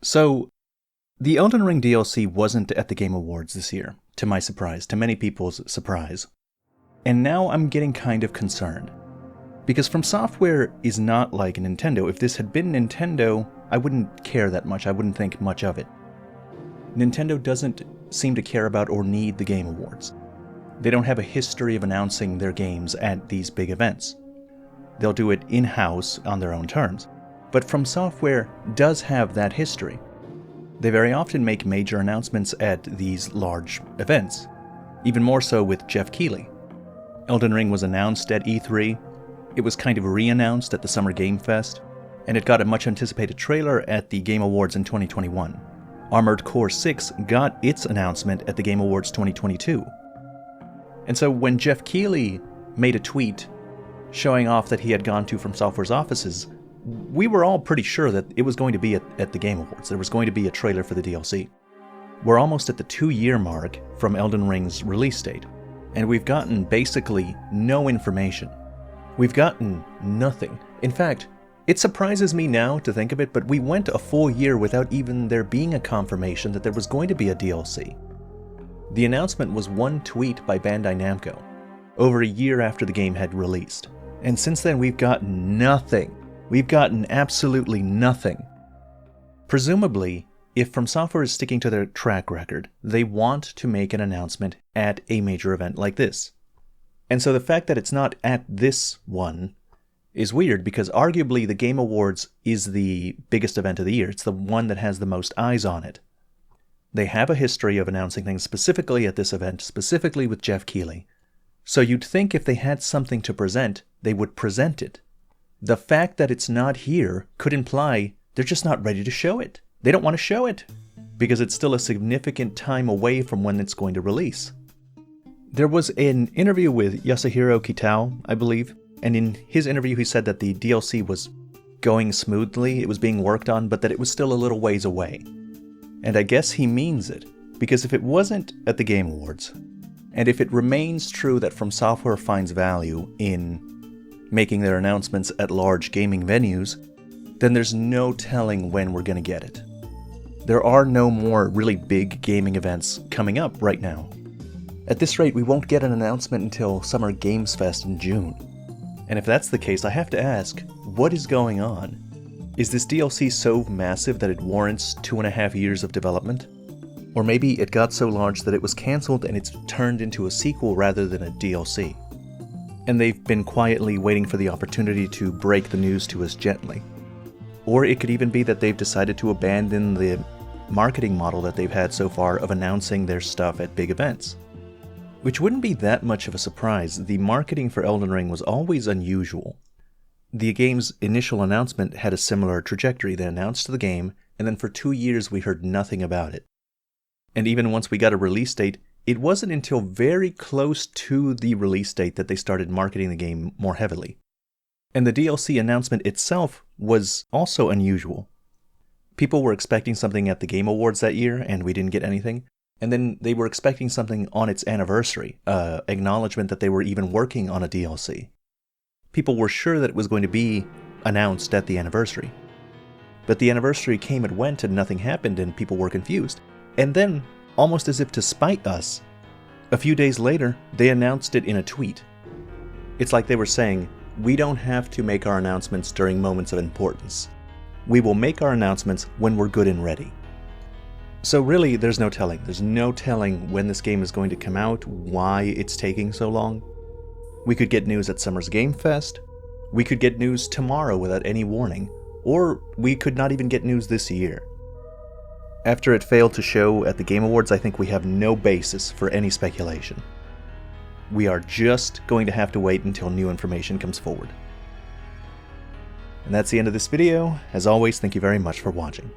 So, the Elden Ring DLC wasn't at the Game Awards this year, to my surprise, to many people's surprise. And now I'm getting kind of concerned. Because From Software is not like Nintendo. If this had been Nintendo, I wouldn't care that much, I wouldn't think much of it. Nintendo doesn't seem to care about or need the Game Awards. They don't have a history of announcing their games at these big events. They'll do it in-house on their own terms. But From Software does have that history. They very often make major announcements at these large events, even more so with Jeff Keighley. Elden Ring was announced at E3, it was kind of re-announced at the Summer Game Fest, and it got a much-anticipated trailer at the Game Awards in 2021. Armored Core 6 got its announcement at the Game Awards 2022. And so when Jeff Keighley made a tweet showing off that he had gone to From Software's offices, we were all pretty sure that it was going to be at the Game Awards. There was going to be a trailer for the DLC. We're almost at the 2-year mark from Elden Ring's release date, and we've gotten basically no information. We've gotten nothing. In fact, it surprises me now to think of it, but we went a full year without even there being a confirmation that there was going to be a DLC. The announcement was one tweet by Bandai Namco, over a year after the game had released. And since then we've gotten nothing. We've gotten absolutely nothing. Presumably, if From Software is sticking to their track record, they want to make an announcement at a major event like this. And so the fact that it's not at this one is weird, because arguably the Game Awards is the biggest event of the year. It's the one that has the most eyes on it. They have a history of announcing things specifically at this event, specifically with Jeff Keighley. So you'd think if they had something to present, they would present it. The fact that it's not here could imply they're just not ready to show it. They don't want to show it, because it's still a significant time away from when it's going to release. There was an interview with Yasuhiro Kitao, I believe, and in his interview he said that the DLC was going smoothly, it was being worked on, but that it was still a little ways away. And I guess he means it, because if it wasn't at the Game Awards, and if it remains true that From Software finds value in making their announcements at large gaming venues, then there's no telling when we're going to get it. There are no more really big gaming events coming up right now. At this rate, we won't get an announcement until Summer Games Fest in June. And if that's the case, I have to ask, what is going on? Is this DLC so massive that it warrants 2.5 years of development? Or maybe it got so large that it was cancelled and it's turned into a sequel rather than a DLC. And they've been quietly waiting for the opportunity to break the news to us gently. Or it could even be that they've decided to abandon the marketing model that they've had so far of announcing their stuff at big events. Which wouldn't be that much of a surprise. The marketing for Elden Ring was always unusual. The game's initial announcement had a similar trajectory. They announced the game, and then for 2 years we heard nothing about it. And even once we got a release date, it wasn't until very close to the release date that they started marketing the game more heavily. And the DLC announcement itself was also unusual. People were expecting something at the Game Awards that year, and we didn't get anything. And then they were expecting something on its anniversary, acknowledgement that they were even working on a DLC. People were sure that it was going to be announced at the anniversary. But the anniversary came and went and nothing happened and people were confused. And then, almost as if to spite us, a few days later, they announced it in a tweet. It's like they were saying, we don't have to make our announcements during moments of importance. We will make our announcements when we're good and ready. So really, there's no telling. There's no telling when this game is going to come out, why it's taking so long. We could get news at Summer's Game Fest. We could get news tomorrow without any warning. Or we could not even get news this year. After it failed to show at the Game Awards, I think we have no basis for any speculation. We are just going to have to wait until new information comes forward. And that's the end of this video. As always, thank you very much for watching.